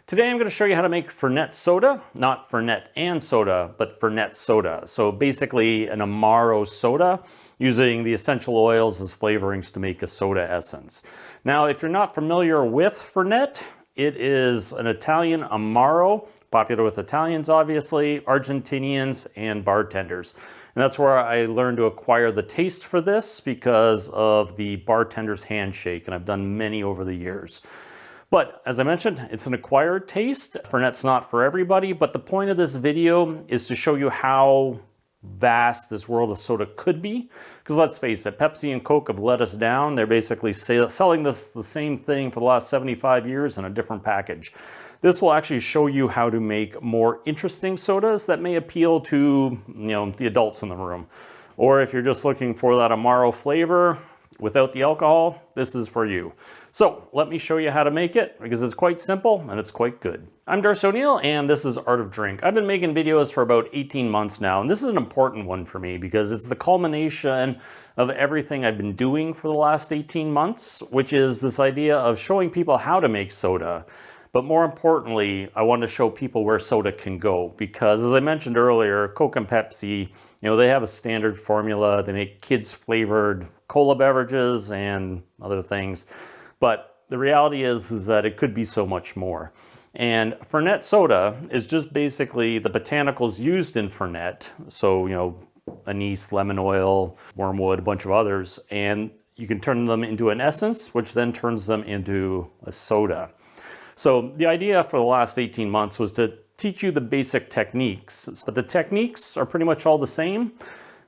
Today I'm going to show you how to make Fernet soda, not Fernet and soda, but Fernet soda. So basically an Amaro soda using the essential oils as flavorings to make a soda essence. Now, if you're not familiar with Fernet, it is an Italian Amaro, popular with Italians obviously, Argentinians, and bartenders. And that's where I learned to acquire the taste for this because of the bartender's handshake, and I've done many over the years. But as I mentioned, it's an acquired taste. Fernet's not for everybody, but the point of this video is to show you how vast this world of soda could be. Because let's face it, Pepsi and Coke have let us down. They're basically selling this the same thing for the last 75 years in a different package. This will actually show you how to make more interesting sodas that may appeal to, the adults in the room. Or if you're just looking for that Amaro flavor without the alcohol, this is for you. So let me show you how to make it because it's quite simple and it's quite good. I'm Darcy O'Neill and this is Art of Drink. I've been making videos for about 18 months now, and this is an important one for me because it's the culmination of everything I've been doing for the last 18 months, which is this idea of showing people how to make soda. But more importantly, I want to show people where soda can go because, as I mentioned earlier, Coke and Pepsi, they have a standard formula. They make kids flavored cola beverages and other things. But the reality is that it could be so much more. And Fernet soda is just basically the botanicals used in Fernet. So, anise, lemon oil, wormwood, a bunch of others. And you can turn them into an essence, which then turns them into a soda. So the idea for the last 18 months was to teach you the basic techniques, but the techniques are pretty much all the same.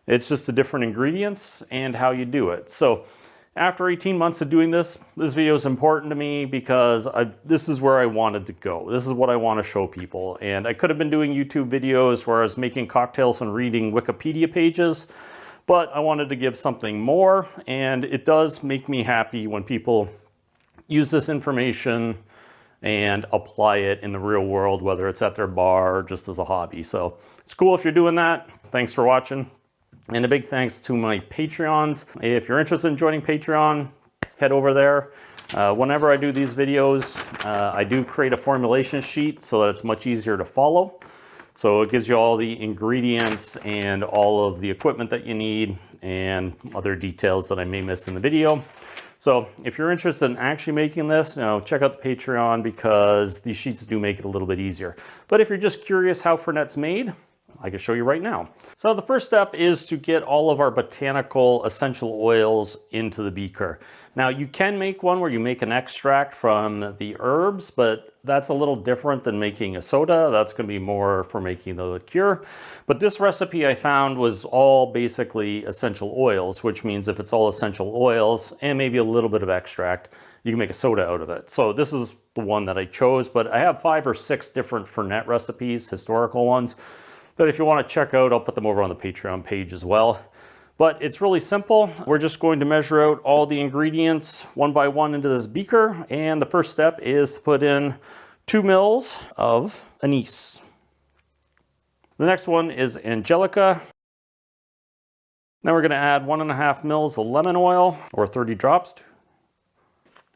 It's just the different ingredients and how you do it. So after 18 months of doing this video is important to me because this is where I wanted to go. This is what I want to show people. And I could have been doing YouTube videos where I was making cocktails and reading Wikipedia pages, but I wanted to give something more. And it does make me happy when people use this information and apply it in the real world, whether it's at their bar or just as a hobby. So it's cool if you're doing that. Thanks for watching. And a big thanks to my Patreons. If you're interested in joining Patreon, head over there. Whenever I do these videos, I do create a formulation sheet so that it's much easier to follow. So it gives you all the ingredients and all of the equipment that you need and other details that I may miss in the video. So if you're interested in actually making this, check out the Patreon because these sheets do make it a little bit easier. But if you're just curious how Fernet's made, I can show you right now. So the first step is to get all of our botanical essential oils into the beaker. Now you can make one where you make an extract from the herbs, but that's a little different than making a soda. That's going to be more for making the liqueur. But this recipe I found was all basically essential oils, which means if it's all essential oils and maybe a little bit of extract, you can make a soda out of it. So this is the one that I chose, but I have 5 or 6 different Fernet recipes, historical ones, that if you want to check out, I'll put them over on the Patreon page as well. But it's really simple. We're just going to measure out all the ingredients one by one into this beaker. And the first step is to put in 2 mils of anise. The next one is angelica. Then we're going to add 1.5 mils of lemon oil, or 30 drops.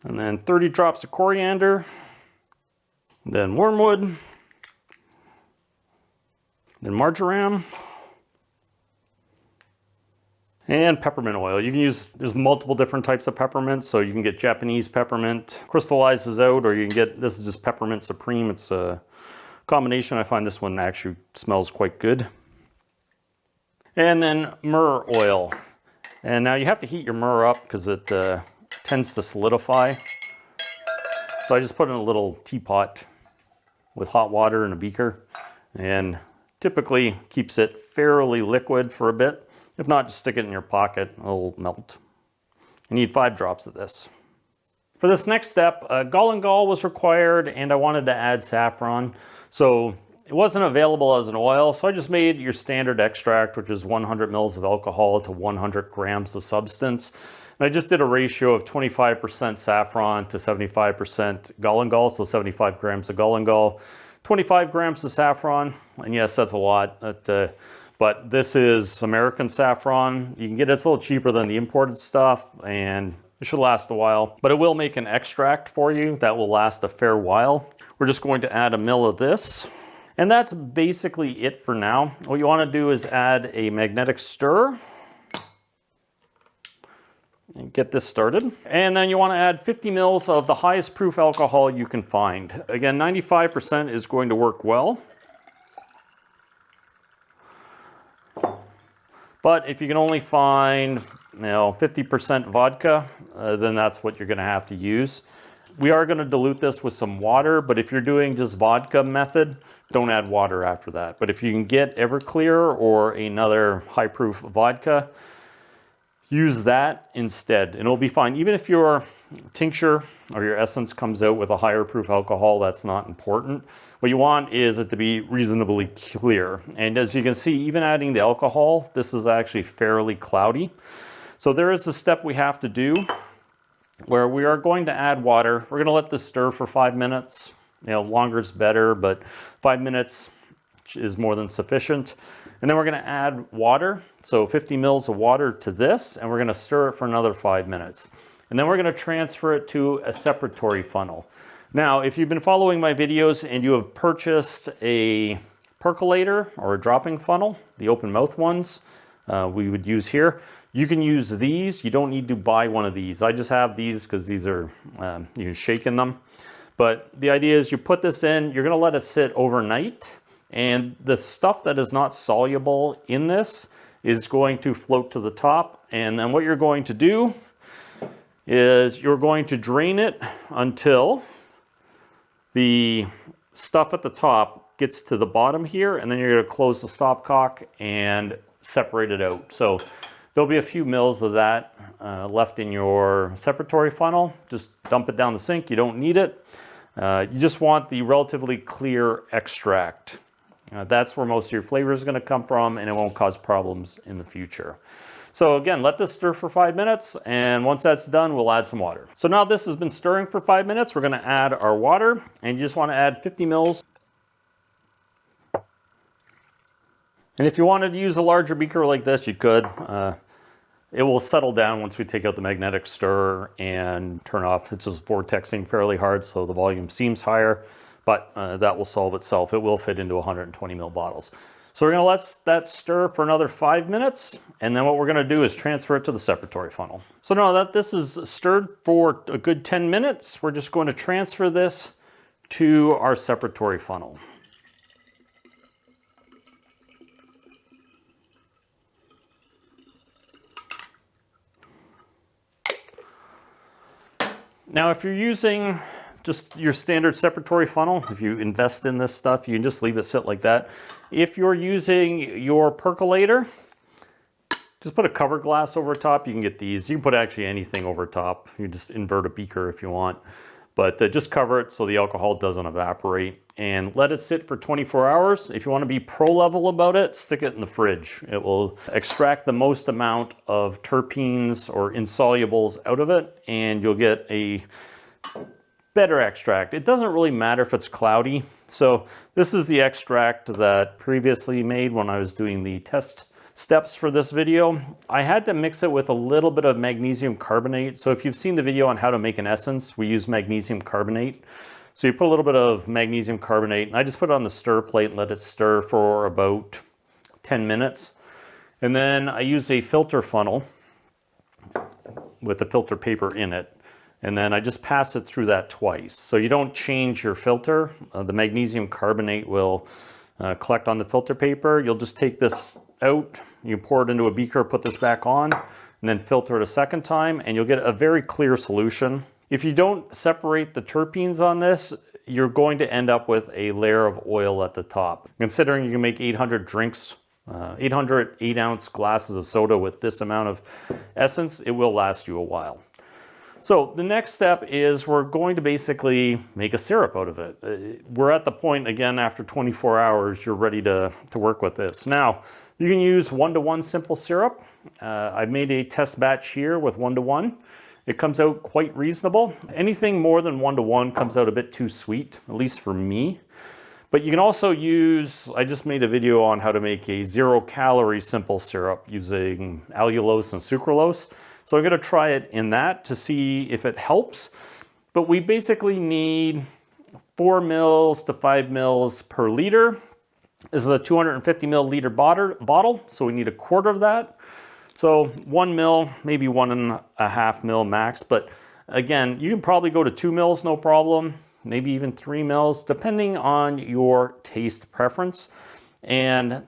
And then 30 drops of coriander. Then wormwood. Then marjoram. And peppermint oil. You can use, there's multiple different types of peppermint, so you can get Japanese peppermint, crystallizes out, or you can get, this is just peppermint supreme. It's a combination. I find this one actually smells quite good. And then myrrh oil. And now you have to heat your myrrh up because it tends to solidify. So I just put in a little teapot with hot water in a beaker and typically keeps it fairly liquid for a bit. If not, just stick it in your pocket, it'll melt. You need 5 drops of this. For this next step, galangal was required and I wanted to add saffron. So it wasn't available as an oil, so I just made your standard extract, which is 100 mils of alcohol to 100 grams of substance. And I just did a ratio of 25% saffron to 75% galangal, so 75 grams of galangal, 25 grams of saffron, and yes, that's a lot. But this is American saffron. You can get it, it's a little cheaper than the imported stuff, and it should last a while. But it will make an extract for you that will last a fair while. we're just going to add a ml of this. And that's basically it for now. What you want to do is add a magnetic stir and get this started. And then you want to add 50 mils of the highest proof alcohol you can find. Again, 95% is going to work well. But if you can only find 50% vodka, then that's what you're going to have to use. We are going to dilute this with some water, but if you're doing just vodka method, don't add water after that. But if you can get Everclear or another high proof vodka, use that instead and it'll be fine. Even if your tincture or your essence comes out with a higher proof alcohol, that's not important. What you want is it to be reasonably clear. And as you can see, even adding the alcohol, this is actually fairly cloudy. So there is a step we have to do where we are going to add water. We're going to let this stir for 5 minutes. Longer is better, but 5 minutes is more than sufficient. And then we're going to add water, so 50 mils of water to this, and we're going to stir it for another 5 minutes. And then we're going to transfer it to a separatory funnel. Now, if you've been following my videos and you have purchased a percolator or a dropping funnel, the open mouth ones we would use here, you can use these. You don't need to buy one of these. I just have these because these are, you can shake in them. But the idea is you put this in, you're going to let it sit overnight. And the stuff that is not soluble in this is going to float to the top. And then what you're going to do is you're going to drain it until the stuff at the top gets to the bottom here. And then you're going to close the stopcock and separate it out. So there'll be a few mils of that left in your separatory funnel. Just dump it down the sink. You don't need it. You just want the relatively clear extract. That's where most of your flavor is going to come from, and it won't cause problems in the future. So again, let this stir for 5 minutes, and once that's done, we'll add some water. So now this has been stirring for 5 minutes, we're going to add our water, and you just want to add 50 mils. And if you wanted to use a larger beaker like this, you could. It will settle down once we take out the magnetic stir and turn off. It's just vortexing fairly hard, so the volume seems higher. But that will solve itself. It will fit into 120 ml bottles. So we're going to let that stir for another 5 minutes, and then what we're going to do is transfer it to the separatory funnel. So now that this is stirred for a good 10 minutes, we're just going to transfer this to our separatory funnel. Now if you're using just your standard separatory funnel, if you invest in this stuff, you can just leave it sit like that. If you're using your percolator, just put a cover glass over top. You can get these. You can put actually anything over top. You can just invert a beaker if you want. But just cover it so the alcohol doesn't evaporate. And let it sit for 24 hours. If you want to be pro level about it, stick it in the fridge. It will extract the most amount of terpenes or insolubles out of it, and you'll get a better extract. It doesn't really matter if it's cloudy. So this is the extract that previously made when I was doing the test steps for this video. I had to mix it with a little bit of magnesium carbonate. So if you've seen the video on how to make an essence, we use magnesium carbonate. So you put a little bit of magnesium carbonate, and I just put it on the stir plate and let it stir for about 10 minutes. And then I use a filter funnel with the filter paper in it. And then I just pass it through that twice. So you don't change your filter. The magnesium carbonate will collect on the filter paper. You'll just take this out, you pour it into a beaker, put this back on, and then filter it a second time, and you'll get a very clear solution. If you don't separate the terpenes on this, you're going to end up with a layer of oil at the top. Considering you can make 800 drinks, 800 8-ounce glasses of soda with this amount of essence, it will last you a while. So the next step is we're going to basically make a syrup out of it. We're at the point, again, after 24 hours, you're ready to work with this. Now, you can use 1-to-1 simple syrup. I've made a test batch here with 1-to-1. It comes out quite reasonable. Anything more than 1-to-1 comes out a bit too sweet, at least for me. But you can also use, I just made a video on how to make a 0-calorie simple syrup using allulose and sucralose. So I'm going to try it in that to see if it helps. But we basically need 4 mils to 5 mils per liter. This is a 250 milliliter bottle, so we need a quarter of that. So 1 mil, maybe 1.5 mil max, but again, you can probably go to 2 mils, no problem, maybe even 3 mils, depending on your taste preference. And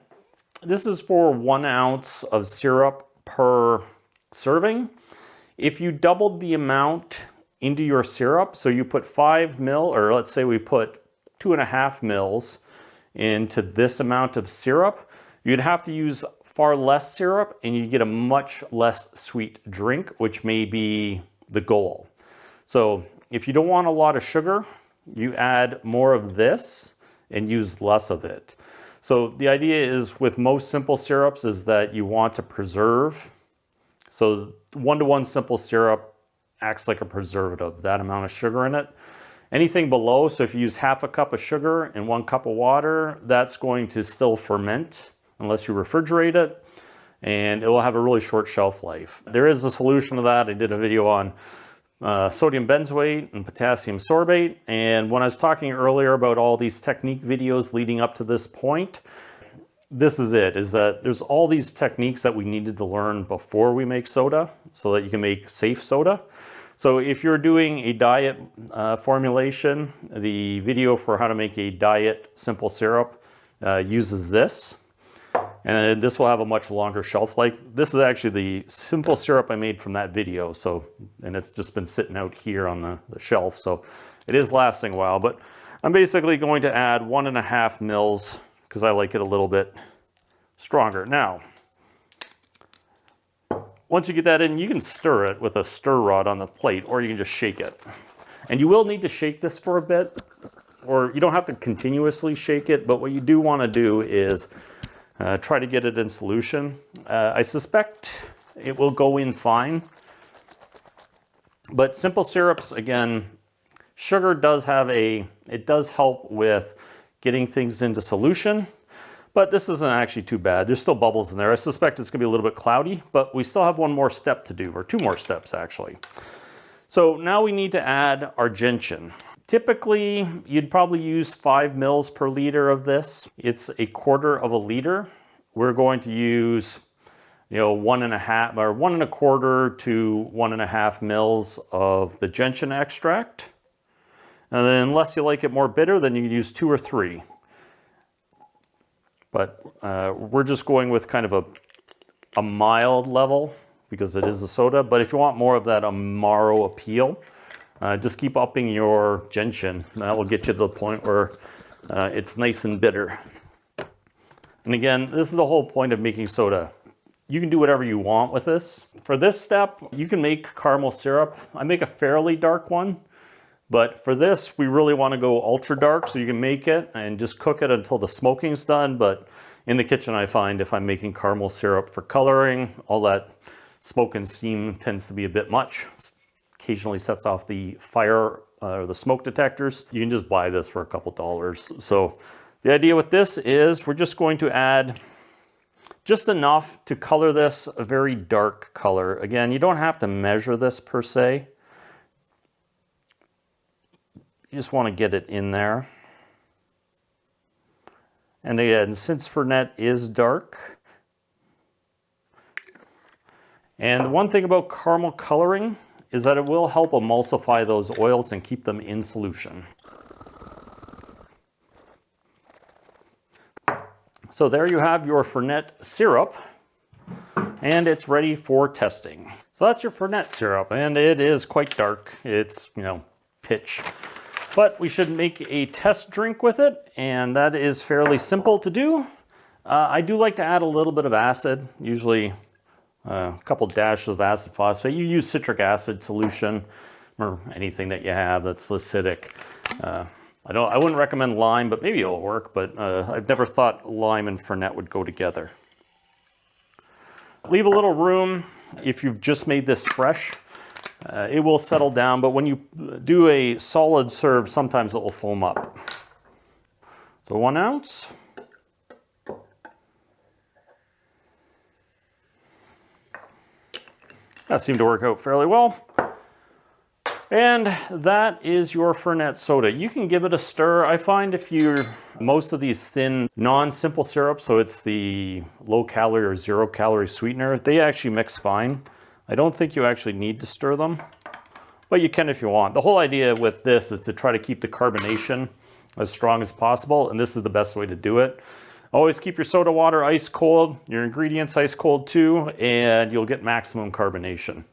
this is for 1 ounce of syrup per serving. If you doubled the amount into your syrup, so you put 5 mil, or let's say we put 2.5 mils into this amount of syrup, you'd have to use far less syrup and you get a much less sweet drink, which may be the goal. So if you don't want a lot of sugar, you add more of this and use less of it. So the idea is with most simple syrups is that you want to preserve. So 1-to-1 simple syrup acts like a preservative, that amount of sugar in it. Anything below, so if you use half a cup of sugar and 1 cup of water, that's going to still ferment unless you refrigerate it, and it will have a really short shelf life. There is a solution to that. I did a video on sodium benzoate and potassium sorbate, and when I was talking earlier about all these technique videos leading up to this point, this is it, is that there's all these techniques that we needed to learn before we make soda so that you can make safe soda. So if you're doing a diet formulation, the video for how to make a diet simple syrup uses this. And this will have a much longer shelf life. This is actually the simple syrup I made from that video. So, and it's just been sitting out here on the shelf. So it is lasting a while, but I'm basically going to add 1.5 mils because I like it a little bit stronger. Now, once you get that in, you can stir it with a stir rod on the plate, or you can just shake it. And you will need to shake this for a bit, or you don't have to continuously shake it, but what you do want to do is try to get it in solution. I suspect it will go in fine, but simple syrups, again, sugar does have it does help with getting things into solution. But this isn't actually too bad. There's still bubbles in there. I suspect it's gonna be a little bit cloudy, but we still have one more step to do, or 2 more steps actually. So now we need to add our gentian. Typically, you'd probably use 5 mils per liter of this. It's 1/4 of a liter. We're going to use, 1.5 or 1.25 to 1.5 mils of the gentian extract. And then unless you like it more bitter, then you can use 2 or 3. But we're just going with kind of a mild level because it is a soda. But if you want more of that Amaro appeal, just keep upping your gentian. That will get you to the point where it's nice and bitter. And again, this is the whole point of making soda. You can do whatever you want with this. For this step, you can make caramel syrup. I make a fairly dark one. But for this, we really want to go ultra dark, so you can make it and just cook it until the smoking's done. But in the kitchen, I find if I'm making caramel syrup for coloring, all that smoke and steam tends to be a bit much. Occasionally sets off the fire or the smoke detectors. You can just buy this for a couple dollars. So the idea with this is we're just going to add just enough to color this a very dark color. Again, you don't have to measure this per se. You just want to get it in there. And again, since Fernet is dark, and the one thing about caramel coloring is that it will help emulsify those oils and keep them in solution. So there you have your Fernet syrup, and it's ready for testing. So that's your Fernet syrup, and it is quite dark. It's, pitch. But we should make a test drink with it, and that is fairly simple to do. I do like to add a little bit of acid, usually a couple dashes of acid phosphate. You use citric acid solution or anything that you have that's acidic. I wouldn't recommend lime, but maybe it'll work, but I've never thought lime and Fernet would go together. Leave a little room if you've just made this fresh. It will settle down, but when you do a solid serve, sometimes it will foam up. So 1 ounce. That seemed to work out fairly well. And that is your Fernet soda. You can give it a stir. I find if you're, most of these thin, non-simple syrups, so it's the low-calorie or zero-calorie sweetener, they actually mix fine. I don't think you actually need to stir them, but you can if you want. The whole idea with this is to try to keep the carbonation as strong as possible, and this is the best way to do it. Always keep your soda water ice cold, your ingredients ice cold too, and you'll get maximum carbonation.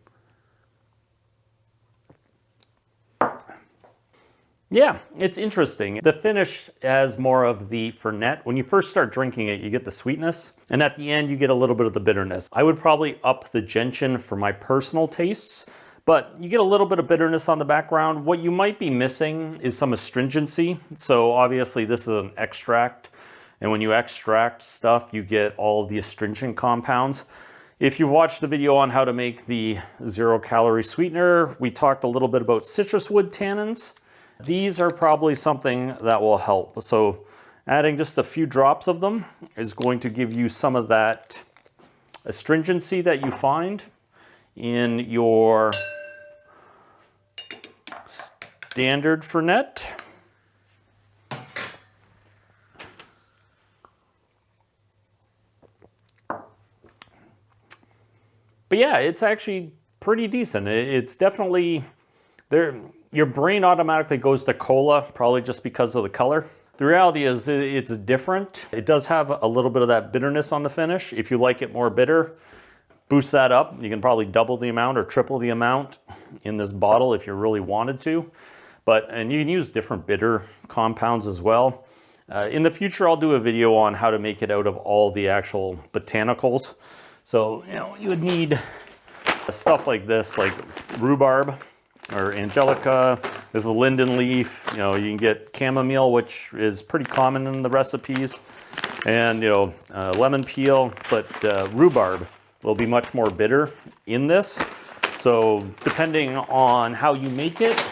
Yeah, it's interesting. The finish has more of the Fernet. When you first start drinking it, you get the sweetness, and at the end you get a little bit of the bitterness. I would probably up the gentian for my personal tastes, but you get a little bit of bitterness on the background. What you might be missing is some astringency. So obviously this is an extract, and when you extract stuff, you get all of the astringent compounds. If you've watched the video on how to make the zero-calorie sweetener, we talked a little bit about citrus wood tannins. These are probably something that will help. So adding just a few drops of them is going to give you some of that astringency that you find in your standard Fernet. But yeah, it's actually pretty decent. It's definitely there. Your brain automatically goes to cola, probably just because of the color. The reality is it's different. It does have a little bit of that bitterness on the finish. If you like it more bitter, boost that up. You can probably double the amount or triple the amount in this bottle if you really wanted to. And you can use different bitter compounds as well. In the future, I'll do a video on how to make it out of all the actual botanicals. So, you would need stuff like this, like rhubarb or angelica. This is linden leaf. You can get chamomile, which is pretty common in the recipes, and lemon peel. But rhubarb will be much more bitter in this. So depending on how you make it,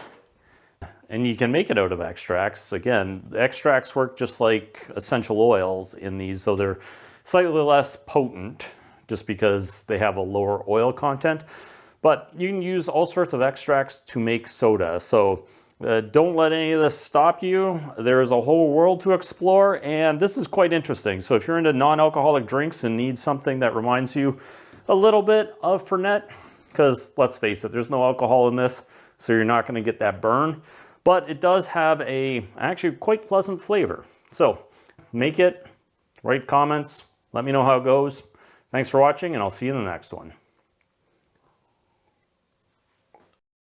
and you can make it out of extracts. Again, the extracts work just like essential oils in these, so they're slightly less potent just because they have a lower oil content. But you can use all sorts of extracts to make soda. So don't let any of this stop you. There's a whole world to explore, and this is quite interesting. So if you're into non-alcoholic drinks and need something that reminds you a little bit of Fernet, because let's face it, there's no alcohol in this, so you're not going to get that burn. But it does have a actually quite pleasant flavor. So make it, write comments, let me know how it goes. Thanks for watching, and I'll see you in the next one.